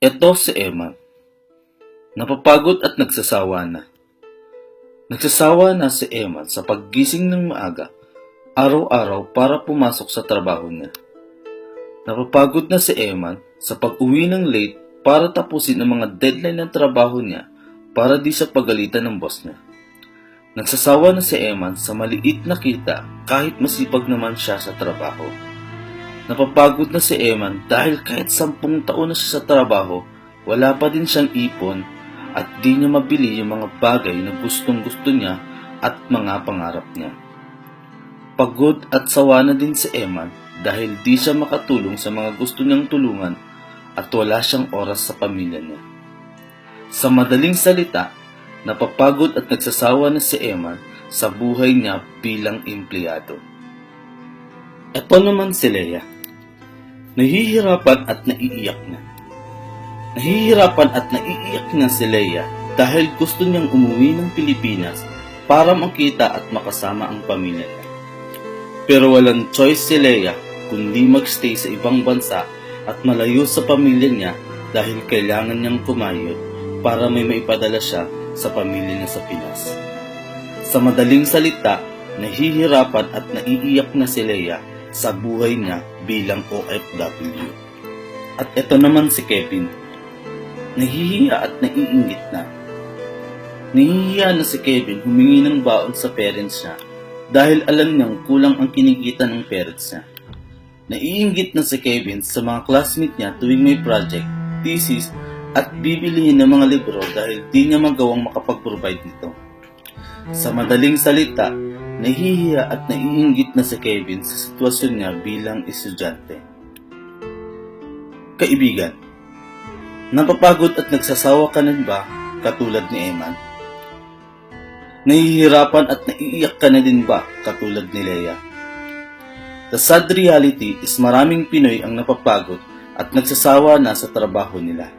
Eto si Eman. Napapagod at nagsasawa na. Nagsasawa na si Eman sa paggising ng maaga, araw-araw para pumasok sa trabaho niya. Napapagod na si Eman sa pag-uwi ng late para tapusin ang mga deadline ng trabaho niya para di siya pagalitan ng boss niya. Nagsasawa na si Eman sa maliit na kita kahit masipag naman siya sa trabaho. Napapagod na si Eman dahil kahit 10 taon na siya sa trabaho, wala pa din siyang ipon at di niya mabili yung mga bagay na gustong-gusto niya at mga pangarap niya. Pagod at sawa na din si Eman dahil di siya makatulong sa mga gusto niyang tulungan at wala siyang oras sa pamilya niya. Sa madaling salita, napapagod at nagsasawa na si Eman sa buhay niya bilang empleyado. Ito naman si Leia. Nahihirapan at naiiyak na. Nahihirapan at naiiyak na si Leia dahil gusto niyang umuwi ng Pilipinas para makita at makasama ang pamilya niya. Pero walang choice si Leia kundi magstay sa ibang bansa at malayo sa pamilya niya dahil kailangan niyang kumayod para may maipadala siya sa pamilya niya sa Pinas. Sa madaling salita, nahihirapan at naiiyak na si Leia sa buhay niya bilang OFW. At ito naman si Kevin. Nahihiya at naiingit na. Nahihiya na si Kevin humingi ng baon sa parents niya dahil alam niyang kulang ang kinikita ng parents niya. Naiingit na si Kevin sa mga classmate niya tuwing may project, thesis, at bibilihin ng mga libro dahil di niya magawang makapag-provide nito. Sa madaling salita, nahihiya at naiinggit na si Kevin sa sitwasyon niya bilang estudyante. Kaibigan, napapagod at nagsasawa ka na ba katulad ni Eman? Nahihirapan at naiiyak ka na din ba katulad ni Leia? The sad reality is maraming Pinoy ang napapagod at nagsasawa na sa trabaho nila.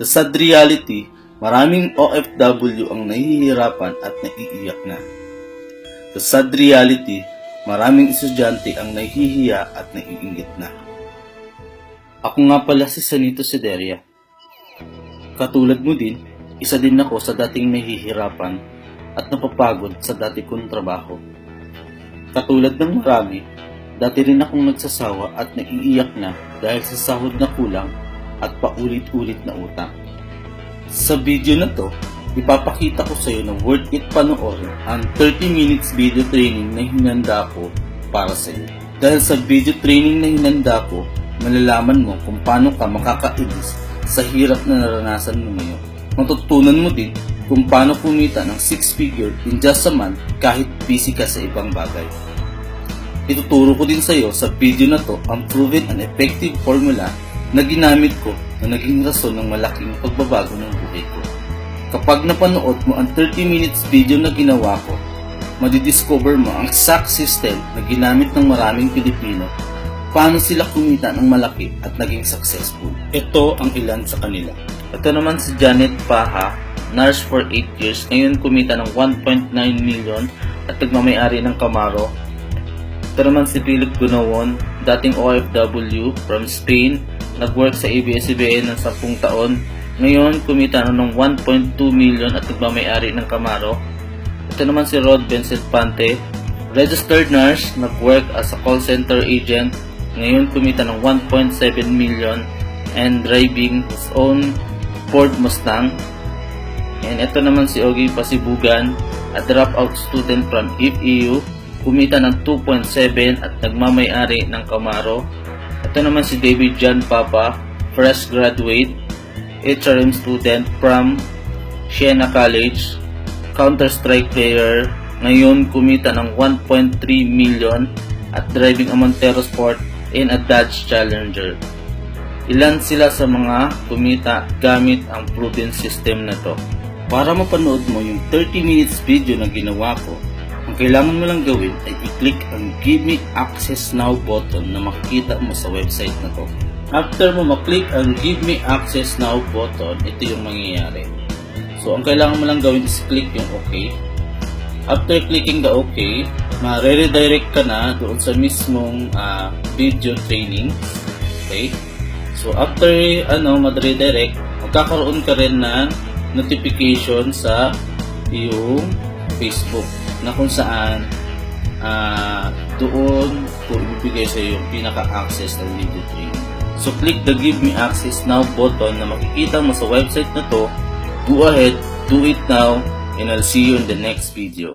The sad reality, maraming OFW ang nahihirapan at naiiyak na. The sad reality, maraming estudyante ang nahihiya at naiinggit na. Ako nga pala si Sanito Sederia. Katulad mo din, isa din ako sa dating nahihirapan at napapagod sa dati kong trabaho. Katulad ng marami, dati rin akong nagsasawa at naiiyak na dahil sa sahod na kulang at paulit-ulit na utang. Sa video na to, ipapakita ko sa iyo na worth it panoorin ang 30 minutes video training na hinanda ko para sa iyo. Dahil sa video training na hinanda ko, malalaman mo kung paano ka makakailis sa hirap na naranasan mo ngayon. Matutunan mo din kung paano kumita ng 6-figure in just a month kahit busy ka sa ibang bagay. Ituturo ko din sa iyo sa video na to ang proven and effective formula na ginamit ko na naging rason ng malaking pagbabago ng buhay ko. Kapag napanood mo ang 30 minutes video na ginawa ko, madidiscover mo ang exact system na ginamit ng maraming Pilipino, paano sila kumita ng malaki at naging successful. Ito ang ilan sa kanila. Ito naman si Janet Paha, nurse for 8 years, ngayon kumita ng 1.9 million at nagmamayari ng Camaro. Ito naman si Philip Gunawon, dating OFW from Spain, nag-work sa ABS-CBN ng 10 taon. Ngayon, kumita ng 1.2 million at nagmamayari ng Camaro. Ito naman si Rod Vincent Pante, registered nurse, nag-work as a call center agent. Ngayon, kumita ng 1.7 million and driving his own Ford Mustang. And ito naman si Ogie Pasibugan, a dropout student from FEU, kumita ng 2.7 at nagmamayari ng Camaro. Ito naman si David John Papa, fresh graduate, HRM student from Siena College, Counter-Strike player, ngayon kumita ng 1.3 million at driving a Montero Sport and a Dodge Challenger. Ilan sila sa mga kumita gamit ang proven system na to. Para mapanood mo yung 30 minutes video na ginawa ko, ang kailangan mo lang gawin ay i-click ang Give Me Access Now button na makikita mo sa website na to. After mo maklik ang Give Me Access Now button, ito yung mangyayari. So, ang kailangan mo lang gawin is click yung OK. After clicking the OK, ma-redirect ka na doon sa mismong video training. Okay? So after madredirect, magkakaroon ka rin ng notification sa iyong Facebook na kung saan doon ko ibibigay sa iyo yung pinaka-access ng video training. So click the Give Me Access Now button na makikita mo sa website na to. Go ahead, do it now, and I'll see you in the next video.